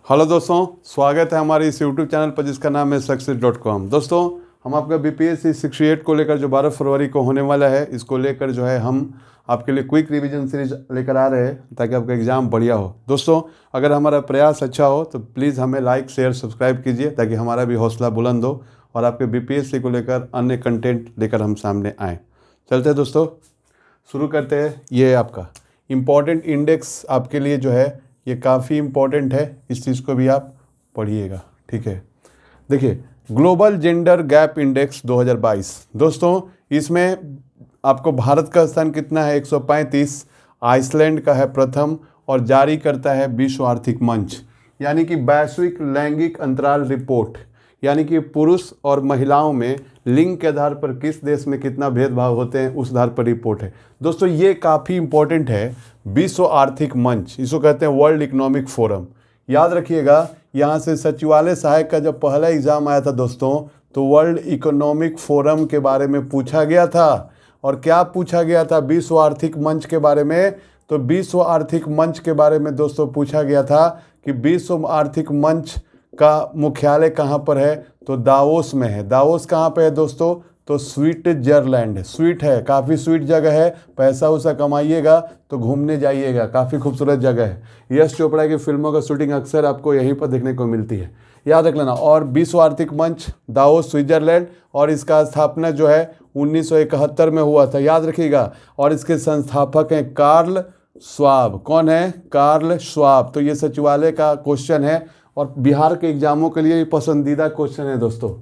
Hello दोस्तों, स्वागत है हमारे इस यूट्यूब चैनल पर जिसका नाम है सक्सेस.com। दोस्तों, हम आपका BPSC 68 को लेकर जो 12 फरवरी को होने वाला है, इसको लेकर जो है हम आपके लिए क्विक रिवीजन सीरीज लेकर आ रहे हैं ताकि आपका एग्ज़ाम बढ़िया हो। दोस्तों, अगर हमारा प्रयास अच्छा हो तो प्लीज़ हमें लाइक शेयर सब्सक्राइब कीजिए ताकि हमारा भी हौसला बुलंद हो और आपके BPSC को लेकर अन्य कंटेंट लेकर हम सामने आएँ। चलते हैं दोस्तों, शुरू करते हैं। ये आपका इम्पॉर्टेंट इंडेक्स आपके लिए जो है ये काफ़ी इम्पॉर्टेंट है, इस चीज़ को भी आप पढ़िएगा, ठीक है। देखिए, ग्लोबल जेंडर गैप इंडेक्स 2022। दोस्तों, इसमें आपको भारत का स्थान कितना है? 135। आइसलैंड का है प्रथम और जारी करता है विश्व आर्थिक मंच, यानी कि वैश्विक लैंगिक अंतराल रिपोर्ट, यानी कि पुरुष और महिलाओं में लिंग के आधार पर किस देश में कितना भेदभाव होते हैं उस आधार पर रिपोर्ट है। दोस्तों, ये काफ़ी इम्पोर्टेंट है। विश्व आर्थिक मंच, इसको कहते हैं वर्ल्ड इकोनॉमिक फोरम। याद रखिएगा, यहाँ से सचिवालय सहायक का जब पहला एग्ज़ाम आया था दोस्तों, तो वर्ल्ड इकोनॉमिक फोरम के बारे में पूछा गया था। और क्या पूछा गया था? विश्व आर्थिक मंच के बारे में। तो विश्व आर्थिक मंच के बारे में दोस्तों पूछा गया था कि विश्व आर्थिक मंच का मुख्यालय कहाँ पर है? तो दावोस में है। दावोस कहाँ पे है दोस्तों? तो स्विट्जरलैंड। स्वीट है, काफ़ी स्वीट जगह है। पैसा उसा कमाइएगा तो घूमने जाइएगा, काफ़ी खूबसूरत जगह है। यश चोपड़ा की फिल्मों का शूटिंग अक्सर आपको यहीं पर देखने को मिलती है, याद रख लेना। और विश्व आर्थिक मंच दावोस स्विट्जरलैंड, और इसका स्थापना जो है 1971 में हुआ था, याद रखिएगा। और इसके संस्थापक हैं कार्ल श्वाब। कौन है? Karl Schwab. तो ये सचिवालय का क्वेश्चन है और बिहार के एग्जामों के लिए पसंदीदा क्वेश्चन है दोस्तों।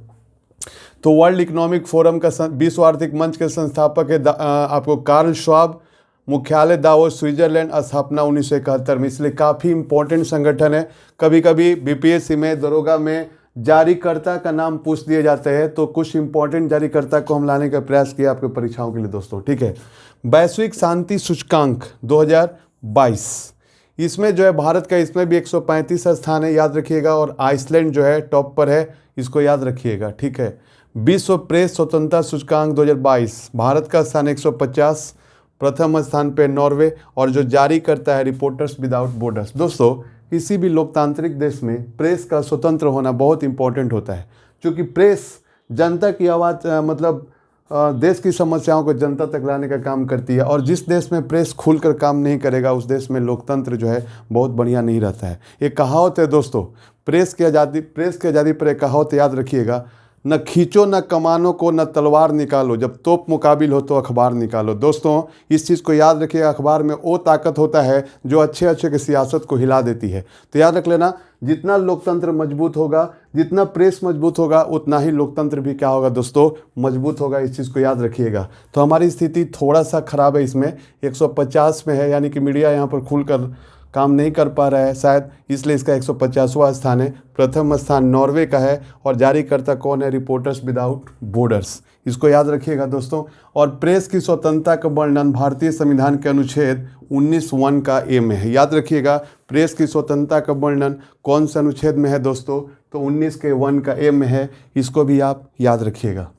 तो वर्ल्ड इकोनॉमिक फोरम का विश्व आर्थिक मंच के संस्थापक है आपको कार्ल श्वाब, मुख्यालय दावोस स्विट्जरलैंड, स्थापना 1971 में। इसलिए काफ़ी इंपॉर्टेंट संगठन है। कभी कभी BPSC में दरोगा में जारीकर्ता का नाम पूछ दिए जाते हैं, तो कुछ इंपॉर्टेंट जारीकर्ता को हम लाने का प्रयास किया आपके परीक्षाओं के लिए दोस्तों, ठीक है। वैश्विक शांति सूचकांक 2022, इसमें जो है भारत का इसमें भी 135 स्थान है, याद रखिएगा। और आइसलैंड जो है टॉप पर है, इसको याद रखिएगा, ठीक है। विश्व प्रेस स्वतंत्रता सूचकांक 2022, भारत का स्थान 150, प्रथम स्थान पे नॉर्वे, और जो जारी करता है रिपोर्टर्स विदाउट बॉर्डर्स। दोस्तों, किसी भी लोकतांत्रिक देश में प्रेस का स्वतंत्र होना बहुत इंपॉर्टेंट होता है, क्योंकि प्रेस जनता की आवाज़ मतलब देश की समस्याओं को जनता तक लाने का काम करती है। और जिस देश में प्रेस खुलकर काम नहीं करेगा उस देश में लोकतंत्र जो है बहुत बढ़िया नहीं रहता है। एक कहावत है दोस्तों, प्रेस की आज़ादी पर एक कहावत याद रखिएगा, न खींचो न कमानों को, न तलवार निकालो, जब तोप मुकाबिल हो तो अखबार निकालो। दोस्तों, इस चीज़ को याद रखिएगा, अखबार में वो ताकत होता है जो अच्छे अच्छे की सियासत को हिला देती है। तो याद रख लेना, जितना लोकतंत्र मजबूत होगा, जितना प्रेस मजबूत होगा, उतना ही लोकतंत्र भी क्या होगा दोस्तों? मजबूत होगा। इस चीज़ को याद रखिएगा। तो हमारी स्थिति थोड़ा सा ख़राब है, इसमें 150 में है, यानी कि मीडिया यहाँ पर खुलकर काम नहीं कर पा रहा है शायद, इसलिए इसका 150वां स्थान है। प्रथम स्थान नॉर्वे का है और जारीकर्ता कौन है? Reporters without borders. इसको याद रखिएगा दोस्तों। और प्रेस की स्वतंत्रता का वर्णन भारतीय संविधान के अनुच्छेद 19(1) का ए में है, याद रखिएगा। प्रेस की स्वतंत्रता का वर्णन कौन से अनुच्छेद में है दोस्तों? तो 19 के 1 का ए में है, इसको भी आप याद रखिएगा।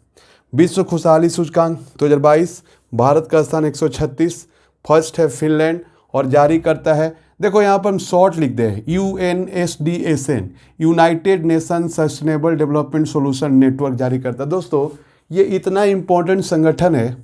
विश्व खुशहाली सूचकांक 2022, भारत का स्थान 136, फर्स्ट है फिनलैंड, और जारी करता है, देखो यहाँ पर हम शॉर्ट लिख दें, UNSDSN, United nation sustainable development solution network जारी करता है। दोस्तों, ये इतना इम्पोर्टेंट संगठन है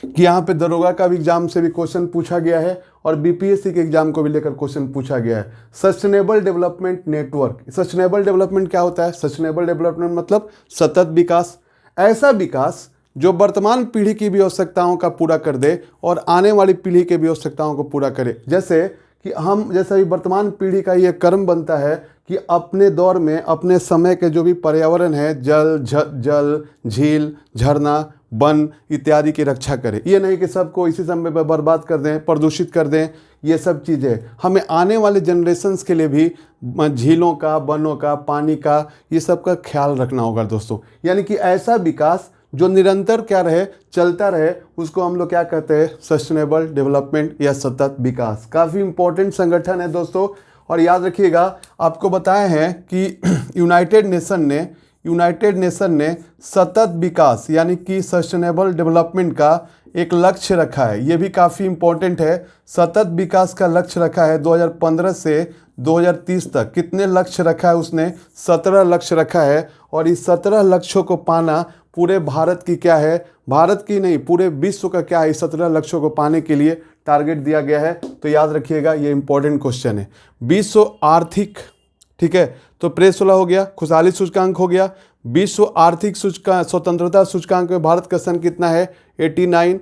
कि यहाँ पे दरोगा का भी एग्जाम से भी क्वेश्चन पूछा गया है और BPSC के एग्जाम को भी लेकर क्वेश्चन पूछा गया है। Sustainable development network. Sustainable development क्या होता है? सस्टेनेबल डेवलपमेंट मतलब सतत विकास, ऐसा विकास जो वर्तमान पीढ़ी की भी आवश्यकताओं का पूरा कर दे और आने वाली पीढ़ी के भी आवश्यकताओं को पूरा करे। जैसे कि हम जैसा भी वर्तमान पीढ़ी का ये कर्म बनता है कि अपने दौर में अपने समय के जो भी पर्यावरण है, जल, झील, झरना, वन इत्यादि की रक्षा करें। ये नहीं कि सबको इसी समय पर बर्बाद कर दें, प्रदूषित कर दें। ये सब चीज़ें हमें आने वाले जनरेशन्स के लिए भी झीलों का, वनों का, पानी का, ये सब का ख्याल रखना होगा दोस्तों। यानी कि ऐसा विकास जो निरंतर क्या रहे, चलता रहे, उसको हम लोग क्या कहते हैं? सस्टेनेबल डेवलपमेंट या सतत विकास। काफ़ी इंपॉर्टेंट संगठन है दोस्तों। और याद रखिएगा, आपको बताए हैं कि यूनाइटेड यूनाइटेड नेशन ने सतत विकास यानी कि सस्टेनेबल डेवलपमेंट का एक लक्ष्य रखा है। ये भी काफ़ी इम्पोर्टेंट है। सतत विकास का लक्ष्य रखा है 2015 से 2030 तक। कितने लक्ष्य रखा है उसने? 17 लक्ष्य रखा है। और इस 17 लक्ष्यों को पाना पूरे भारत की क्या है, भारत की नहीं पूरे विश्व का क्या है, इस 17 लक्ष्यों को पाने के लिए टारगेट दिया गया है। तो याद रखिएगा, ये इंपॉर्टेंट क्वेश्चन है। विश्व आर्थिक, ठीक है, तो प्रेस वाला हो गया, खुशहाली सूचकांक हो गया। विश्व आर्थिक सूचकांक, स्वतंत्रता सूचकांक में भारत का स्थान कितना है? 89।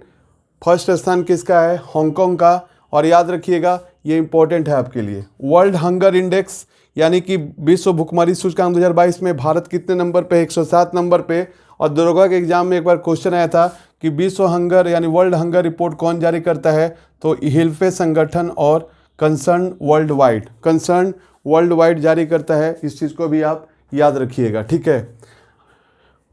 फर्स्ट स्थान किसका है? हांगकांग का। और याद रखिएगा, ये इंपॉर्टेंट है आपके लिए। वर्ल्ड हंगर इंडेक्स यानी कि विश्व भुखमरी सूचकांक 2022 में भारत कितने नंबर पे? 107 नंबर पे। और दरोगा के एग्जाम में एक बार क्वेश्चन आया था कि विश्व हंगर यानी वर्ल्ड हंगर रिपोर्ट कौन जारी करता है? तो हिल्फे संगठन और कंसर्न वर्ल्ड वाइड जारी करता है। इस चीज़ को भी आप याद रखिएगा, ठीक है।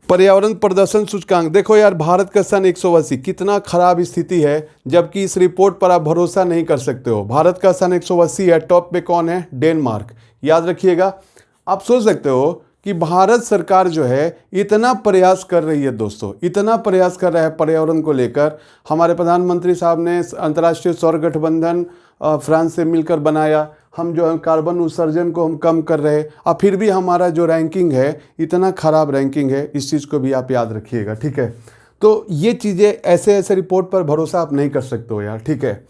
पर्यावरण प्रदर्शन सूचकांक, देखो यार, भारत का स्थान 180, कितना खराब स्थिति है, जबकि इस रिपोर्ट पर आप भरोसा नहीं कर सकते हो। भारत का स्थान 180 है। टॉप पे कौन है? डेनमार्क। याद रखिएगा। आप सोच सकते हो कि भारत सरकार जो है इतना प्रयास कर रही है दोस्तों, इतना प्रयास कर रहा है पर्यावरण को लेकर। हमारे प्रधानमंत्री साहब ने अंतर्राष्ट्रीय सौर गठबंधन फ्रांस से मिलकर बनाया। हम जो है कार्बन उत्सर्जन को हम कम कर रहे हैं, और फिर भी हमारा जो रैंकिंग है इतना ख़राब रैंकिंग है। इस चीज़ को भी आप याद रखिएगा, ठीक है। तो ये चीज़ें, ऐसे रिपोर्ट पर भरोसा आप नहीं कर सकते हो यार, ठीक है।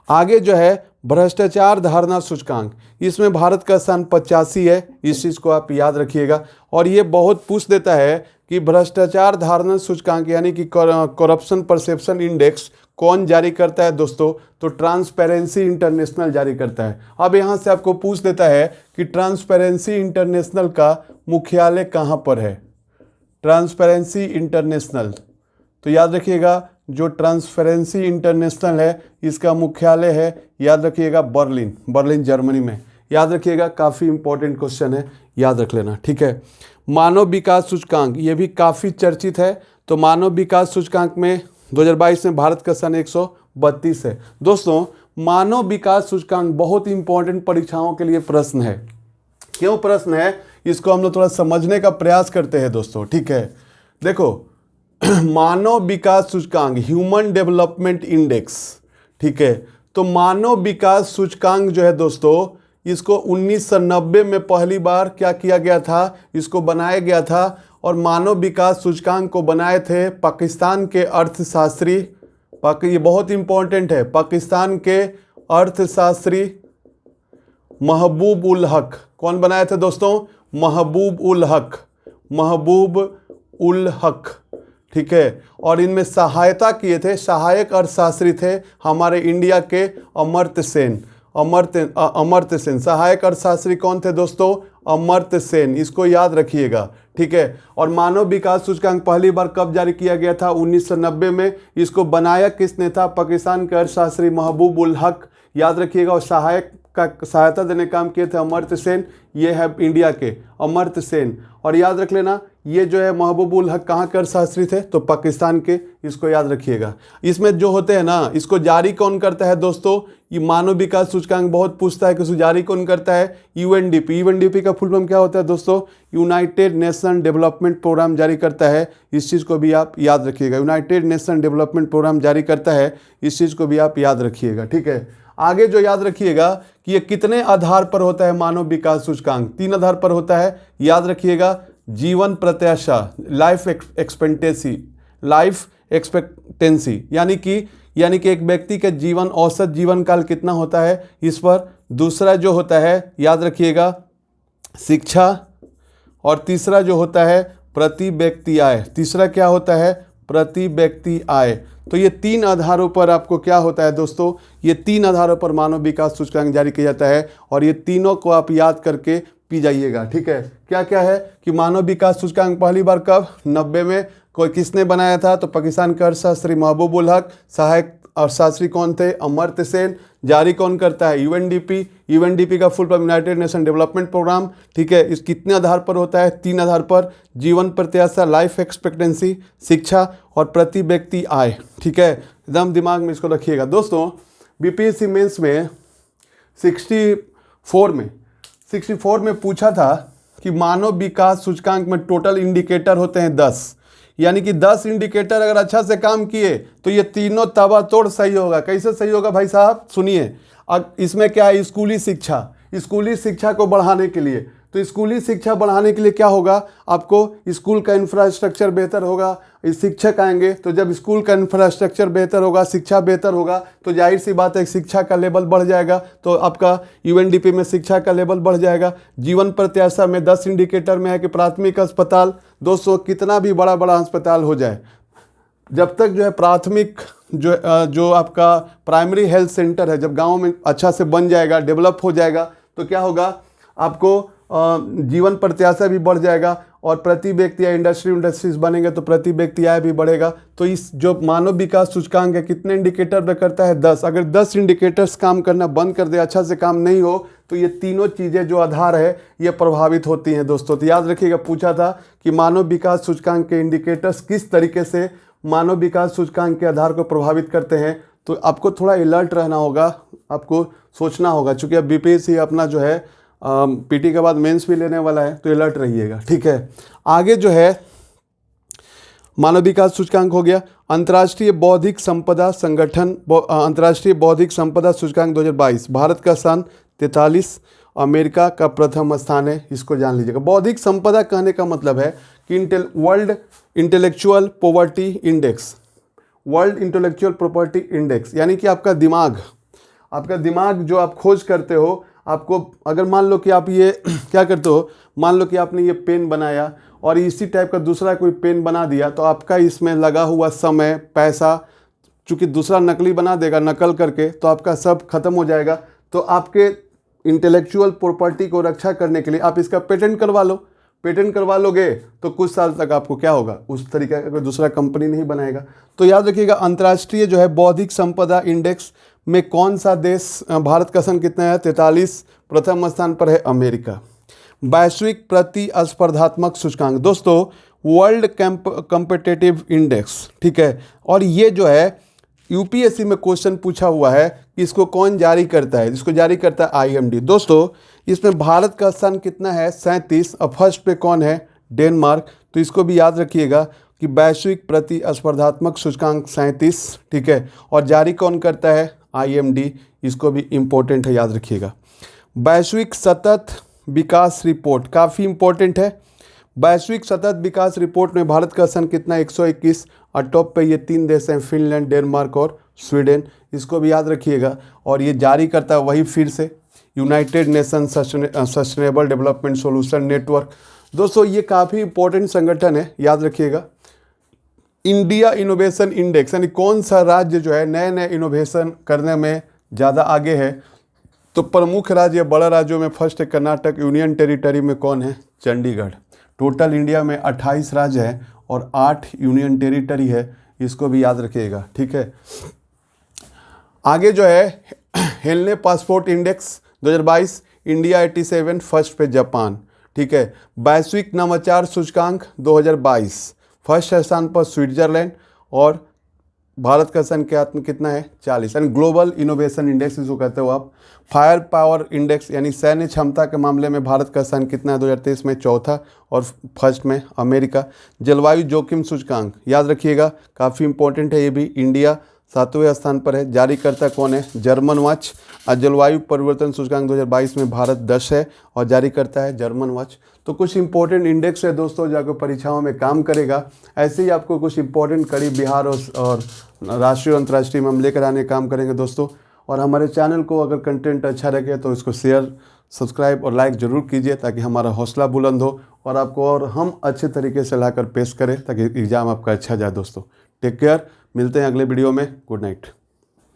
आगे जो है भ्रष्टाचार धारणा सूचकांक, इसमें भारत का स्थान 85 है। इस चीज़ को आप याद रखिएगा। और ये बहुत पूछ देता है कि भ्रष्टाचार धारणा सूचकांक यानी कि करप्शन परसेप्शन इंडेक्स कौन जारी करता है दोस्तों? तो ट्रांसपेरेंसी इंटरनेशनल जारी करता है। अब यहाँ से आपको पूछ देता है कि ट्रांसपेरेंसी इंटरनेशनल का मुख्यालय कहाँ पर है? ट्रांसपेरेंसी इंटरनेशनल, तो याद रखिएगा, जो ट्रांसपेरेंसी इंटरनेशनल है इसका मुख्यालय है, याद रखिएगा, बर्लिन जर्मनी में। याद रखिएगा, काफ़ी इंपॉर्टेंट क्वेश्चन है, याद रख लेना, ठीक है। मानव विकास सूचकांक, ये भी काफ़ी चर्चित है। तो मानव विकास सूचकांक में 2022 में भारत का स्थान 132 है। दोस्तों, मानव विकास सूचकांक बहुत इंपॉर्टेंट परीक्षाओं के लिए प्रश्न है। क्यों प्रश्न है, इसको हम लोग थोड़ा समझने का प्रयास करते हैं दोस्तों, ठीक है। देखो, मानव विकास सूचकांक, ह्यूमन डेवलपमेंट इंडेक्स, ठीक है। तो मानव विकास सूचकांक जो है दोस्तों, इसको 1990 में पहली बार क्या किया गया था? इसको बनाया गया था। और मानव विकास सूचकांक को बनाए थे पाकिस्तान के अर्थशास्त्री, ये बहुत इंपॉर्टेंट है, पाकिस्तान के अर्थशास्त्री महबूब उल हक। कौन बनाए थे दोस्तों? महबूब उल हक, ठीक है। और इनमें सहायता किए थे, सहायक अर्थशास्त्री थे हमारे इंडिया के अमर्त्य सेन। सहायक अर्थशास्त्री कौन थे दोस्तों? अमर्त्य सेन। इसको याद रखिएगा, ठीक है। और मानव विकास सूचकांक पहली बार कब जारी किया गया था? 1990 में। इसको बनाया किसने था? पाकिस्तान के अर्थशास्त्री महबूब उल हक, याद रखिएगा। और सहायता देने काम किए थे अमर्त्य सेन। ये है इंडिया के अमर्त्य सेन। और याद रख लेना, ये जो है महबूब उल हक कहाँ के अर्थशास्त्री थे? तो पाकिस्तान के। इसको याद रखिएगा। इसमें जो होते हैं ना, इसको जारी कौन करता है दोस्तों? ये मानव विकास सूचकांक बहुत पूछता है कि इसको जारी कौन करता है? यूएनडीपी का फुल फॉर्म क्या होता है दोस्तों? यूनाइटेड नेशन डेवलपमेंट प्रोग्राम जारी करता है। इस चीज़ को भी आप याद रखिएगा। यूनाइटेड नेशन डेवलपमेंट प्रोग्राम जारी करता है, इस चीज़ को भी आप याद रखिएगा, ठीक है। आगे जो याद रखिएगा कि ये कितने आधार पर होता है मानव विकास सूचकांक? 3 आधार पर होता है, याद रखिएगा। जीवन प्रत्याशा, लाइफ एक्सपेक्टेंसी, यानी कि एक व्यक्ति का जीवन औसत जीवन काल कितना होता है, इस पर। दूसरा जो होता है, याद रखिएगा, शिक्षा। और तीसरा जो होता है प्रति व्यक्ति आय। तीसरा क्या होता है? प्रति व्यक्ति आय। तो ये 3 आधारों पर आपको क्या होता है दोस्तों? ये 3 आधारों पर मानव विकास सूचकांक जारी किया जाता है। और ये तीनों को आप याद करके पी जाइएगा, ठीक है। क्या क्या है कि मानव विकास सूचकांक पहली बार कब? 90 में। कोई किसने बनाया था? तो पाकिस्तान के अर्थशास्त्री महबूब उल हक। सहायक अर्थशास्त्री कौन थे? अमर्त्य सेन। जारी कौन करता है? यूएनडीपी का full form United Nation Development Programme, ठीक है। इस कितने आधार पर होता है? 3 आधार पर। जीवन प्रत्याशा, लाइफ एक्सपेक्टेंसी, शिक्षा, और प्रति व्यक्ति आय, ठीक है। एकदम दिमाग में इसको रखिएगा दोस्तों। बीपीएससी मेंस में 64 में पूछा था कि मानव विकास सूचकांक में टोटल इंडिकेटर होते हैं 10, यानी कि 10 इंडिकेटर अगर अच्छा से काम किए तो ये तीनों ताबड़तोड़ सही होगा। कैसे सही होगा भाई साहब, सुनिए। अब इसमें क्या है, स्कूली शिक्षा को बढ़ाने के लिए, तो स्कूली शिक्षा बढ़ाने के लिए क्या होगा, आपको स्कूल का इंफ्रास्ट्रक्चर बेहतर होगा, शिक्षक आएंगे, तो जब स्कूल का इंफ्रास्ट्रक्चर बेहतर होगा, शिक्षा बेहतर होगा, तो जाहिर सी बात है शिक्षा का लेवल बढ़ जाएगा, तो आपका यूएनडीपी में शिक्षा का लेवल बढ़ जाएगा। जीवन प्रत्याशा में 10 इंडिकेटर में है कि प्राथमिक अस्पताल, दोस्तों कितना भी बड़ा बड़ा अस्पताल हो जाए, जब तक जो है प्राथमिक जो आपका प्राइमरी हेल्थ सेंटर है, जब गाँव में अच्छा से बन जाएगा, डेवलप हो जाएगा, तो क्या होगा, आपको जीवन प्रत्याशा भी बढ़ जाएगा, और प्रति व्यक्ति या इंडस्ट्रीज बनेंगे तो प्रति व्यक्ति आय भी बढ़ेगा। तो इस जो मानव विकास सूचकांक है कितने इंडिकेटर पे करता है, 10। अगर 10 इंडिकेटर्स काम करना बंद कर दे, अच्छा से काम नहीं हो, तो ये तीनों चीज़ें जो आधार है ये प्रभावित होती हैं दोस्तों। तो याद रखिएगा, पूछा था कि मानव विकास सूचकांक के इंडिकेटर्स किस तरीके से मानव विकास सूचकांक के आधार को प्रभावित करते हैं। तो आपको थोड़ा अलर्ट रहना होगा, आपको सोचना होगा, चूँकि अब बीपीएससी अपना जो है पीटी के बाद मेंस भी लेने वाला है, तो अलर्ट रहिएगा, ठीक है। आगे जो है मानव विकास सूचकांक हो गया। अंतर्राष्ट्रीय बौद्धिक संपदा संगठन, अंतर्राष्ट्रीय बौद्धिक संपदा सूचकांक 2022, भारत का स्थान 43, अमेरिका का प्रथम स्थान है, इसको जान लीजिएगा। बौद्धिक संपदा कहने का मतलब है कि world intellectual property index, world intellectual property index, यानी कि आपका दिमाग जो आप खोज करते हो, आपको अगर मान लो कि आप ये क्या करते हो, मान लो कि आपने ये पेन बनाया और इसी टाइप का दूसरा कोई पेन बना दिया, तो आपका इसमें लगा हुआ समय, पैसा, चूँकि दूसरा नकली बना देगा नकल करके, तो आपका सब खत्म हो जाएगा। तो आपके इंटेलेक्चुअल प्रॉपर्टी को रक्षा करने के लिए आप इसका पेटेंट करवा लो। पेटेंट करवा लोगे तो कुछ साल तक आपको क्या होगा, उस तरीके का कोई दूसरा कंपनी नहीं बनाएगा। तो याद रखिएगा, अंतर्राष्ट्रीय जो है बौद्धिक संपदा इंडेक्स में कौन सा देश, भारत का स्थान कितना है, 43, प्रथम स्थान पर है अमेरिका। वैश्विक प्रतिस्पर्धात्मक सूचकांक, दोस्तों वर्ल्ड कॉम्पिटिटिव इंडेक्स, ठीक है। और ये जो है यूपीएससी में क्वेश्चन पूछा हुआ है कि इसको कौन जारी करता है, इसको जारी करता है आईएमडी। दोस्तों इसमें भारत का स्थान कितना है, 37, और फर्स्ट पे कौन है, डेनमार्क। तो इसको भी याद रखिएगा कि वैश्विक प्रतिस्पर्धात्मक सूचकांक 37, ठीक है, और जारी कौन करता है, आईएमडी, इसको भी इम्पोर्टेंट है, याद रखिएगा। वैश्विक सतत विकास रिपोर्ट काफ़ी इम्पोर्टेंट है। वैश्विक सतत विकास रिपोर्ट में भारत का स्थान कितना, 121, और टॉप पे ये 3 देश हैं, फिनलैंड, डेनमार्क और स्वीडन, इसको भी याद रखिएगा। और ये जारी करता है वही फिर से United nation sustainable development solution network. दोस्तों ये काफ़ी इंपॉर्टेंट संगठन है, याद रखिएगा। इंडिया इनोवेशन इंडेक्स, यानी कौन सा राज्य जो है नए नए इनोवेशन करने में ज़्यादा आगे है। तो प्रमुख राज्य, बड़ा राज्यों में फर्स्ट है कर्नाटक, यूनियन टेरिटरी में कौन है, चंडीगढ़। टोटल इंडिया में 28 राज्य है और 8 यूनियन टेरिटरी है, इसको भी याद रखिएगा, ठीक है। आगे जो है हेलने पासपोर्ट इंडेक्स 2022, इंडिया 87, फर्स्ट पे जापान, ठीक है। वैश्विक नवाचार सूचकांक 2022, फर्स्ट स्थान पर स्विट्जरलैंड, और भारत का स्थान कितना है, 40, यानी ग्लोबल इनोवेशन इंडेक्स इसको कहते हो आप। फायर पावर इंडेक्स, यानी सैन्य क्षमता के मामले में भारत का स्थान कितना है, 2023 में 4था, और फर्स्ट में अमेरिका। जलवायु जोखिम सूचकांक याद रखिएगा, काफ़ी इंपॉर्टेंट है ये भी, इंडिया 7वें स्थान पर है, जारी करता कौन है, जर्मन वॉच। और जलवायु परिवर्तन सूचकांक 2022 में भारत 10 है और जारी करता है जर्मन वॉच। तो कुछ इंपॉर्टेंट इंडेक्स है दोस्तों, जो आपको परीक्षाओं में काम करेगा। ऐसे ही आपको कुछ इंपॉर्टेंट कड़ी बिहार और राष्ट्रीय और अंतर्राष्ट्रीय में हम लेकर आने का काम करेंगे दोस्तों। और हमारे चैनल को अगर कंटेंट अच्छा लगे तो इसको शेयर, सब्सक्राइब और लाइक ज़रूर कीजिए, ताकि हमारा हौसला बुलंद हो और आपको और हम अच्छे तरीके से लाकर पेश करें, ताकि एग्ज़ाम आपका अच्छा जाए दोस्तों। टेक केयर, मिलते हैं अगले वीडियो में। Good night.